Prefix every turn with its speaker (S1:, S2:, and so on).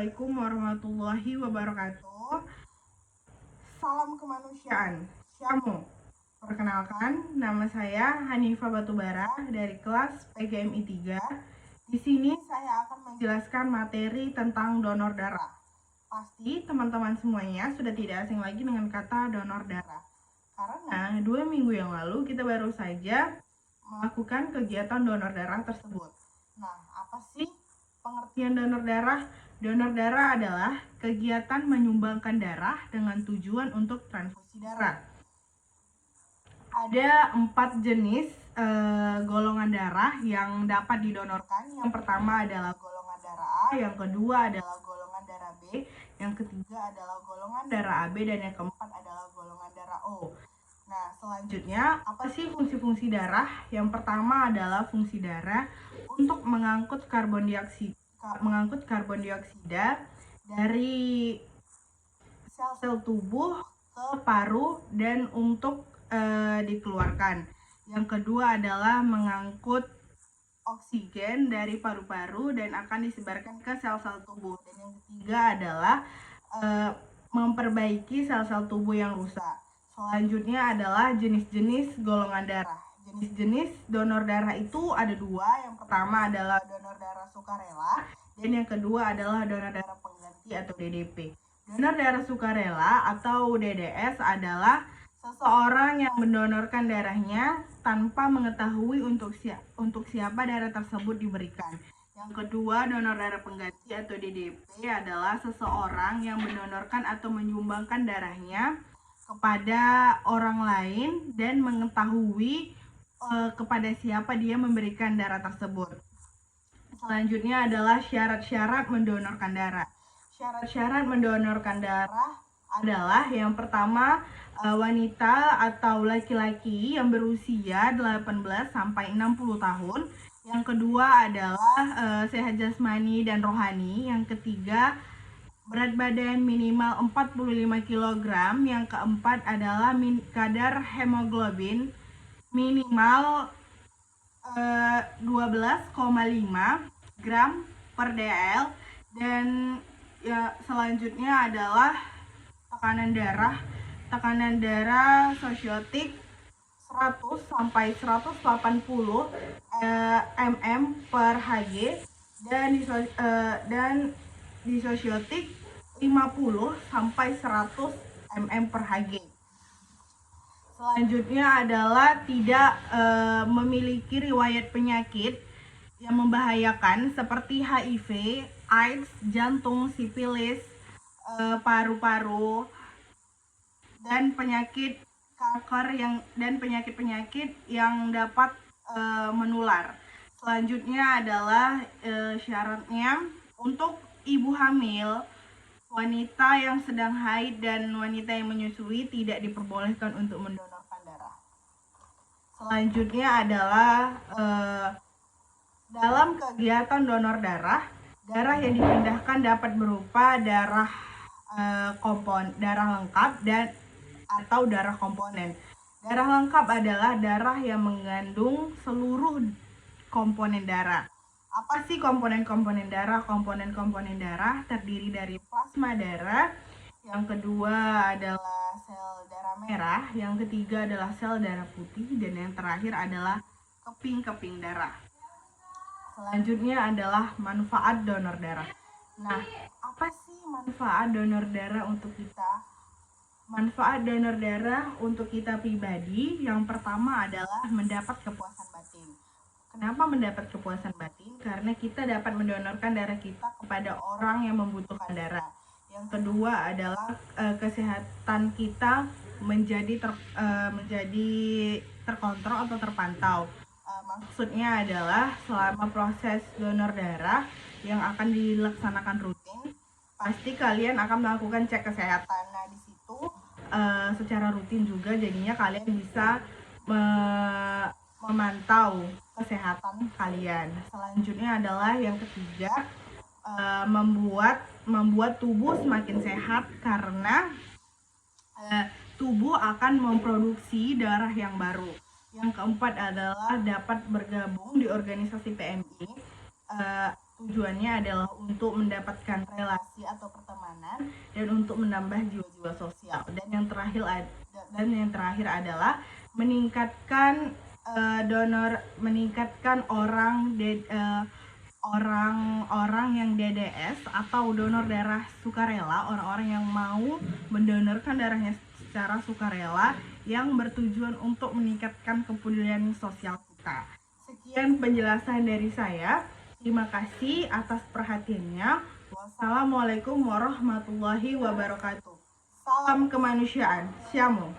S1: Assalamualaikum warahmatullahi wabarakatuh. Salam kemanusiaan. Shalom. Perkenalkan, nama saya Hanifah Batubara dari kelas PGMI 3. Di sini saya akan menjelaskan materi tentang donor darah. Pasti teman-teman semuanya sudah tidak asing lagi dengan kata donor darah. Karena 2 minggu yang lalu kita baru saja melakukan kegiatan donor darah tersebut. Nah, apa sih pengertian donor darah? Donor darah adalah kegiatan menyumbangkan darah dengan tujuan untuk transfusi darah. Ada 4 jenis golongan darah yang dapat didonorkan. Yang pertama adalah golongan darah A, yang kedua adalah golongan darah B, yang ketiga adalah golongan darah AB, dan yang keempat adalah golongan darah O. Nah, selanjutnya apa sih fungsi-fungsi darah? Yang pertama adalah fungsi darah untuk mengangkut karbon dioksida dari sel-sel tubuh ke paru dan untuk dikeluarkan. Yang kedua adalah mengangkut oksigen dari paru-paru dan akan disebarkan ke sel-sel tubuh. Dan yang ketiga adalah memperbaiki sel-sel tubuh yang rusak. Selanjutnya adalah jenis-jenis golongan darah. Jenis-jenis donor darah itu ada 2. Yang pertama adalah donor darah sukarela dan yang kedua adalah donor darah pengganti atau DDP. Donor darah sukarela atau DDS adalah seseorang yang mendonorkan darahnya tanpa mengetahui untuk siapa darah tersebut diberikan. Yang kedua, donor darah pengganti atau DDP adalah seseorang yang mendonorkan atau menyumbangkan darahnya kepada orang lain dan mengetahui kepada siapa dia memberikan darah tersebut. Selanjutnya adalah syarat-syarat mendonorkan darah. Syarat-syarat mendonorkan darah adalah yang pertama, wanita atau laki-laki yang berusia 18 sampai 60 tahun. Yang kedua adalah sehat jasmani dan rohani. Yang ketiga, berat badan minimal 45 kg. Yang keempat adalah kadar hemoglobin minimal 12,5 gram per dl. Dan ya, selanjutnya adalah tekanan darah sosiotik 100 sampai 180 mm per Hg dan disosiotik 50 sampai 100 mm per Hg. Selanjutnya adalah tidak memiliki riwayat penyakit yang membahayakan seperti HIV, AIDS, jantung, sifilis, paru-paru, dan penyakit kanker dan penyakit-penyakit yang dapat menular. Selanjutnya adalah syaratnya untuk ibu hamil, wanita yang sedang haid, dan wanita yang menyusui tidak diperbolehkan untuk mendonorkan darah. Selanjutnya adalah dalam kegiatan donor darah yang dipindahkan dapat berupa darah lengkap dan atau darah komponen. Darah lengkap adalah darah yang mengandung seluruh komponen darah. Apa sih komponen-komponen darah? Komponen-komponen darah terdiri dari plasma darah, yang kedua adalah sel darah merah, yang ketiga adalah sel darah putih, dan yang terakhir adalah keping-keping darah. Selanjutnya adalah manfaat donor darah. Nah, apa sih manfaat donor darah untuk kita? Manfaat donor darah untuk kita pribadi yang pertama adalah mendapat kepuasan batin. Kenapa mendapat kepuasan batin? Karena kita dapat mendonorkan darah kita kepada orang yang membutuhkan darah. Yang kedua adalah kesehatan kita menjadi terkontrol atau terpantau. Maksudnya adalah selama proses donor darah yang akan dilaksanakan rutin, pasti kalian akan melakukan cek kesehatan. Nah, di situ secara rutin juga jadinya kalian bisa memantau kesehatan kalian. Selanjutnya adalah yang ketiga, membuat tubuh semakin sehat karena tubuh akan memproduksi darah yang baru. Yang keempat adalah dapat bergabung di organisasi PMI. tujuannya adalah untuk mendapatkan relasi atau pertemanan dan untuk menambah jiwa-jiwa sosial. Dan yang terakhir adalah meningkatkan orang-orang yang DDS atau donor darah sukarela, orang-orang yang mau mendonorkan darahnya secara sukarela yang bertujuan untuk meningkatkan kepedulian sosial kita. Sekian penjelasan dari saya. Terima kasih atas perhatiannya. Wassalamualaikum warahmatullahi wabarakatuh. Salam kemanusiaan. Shalom.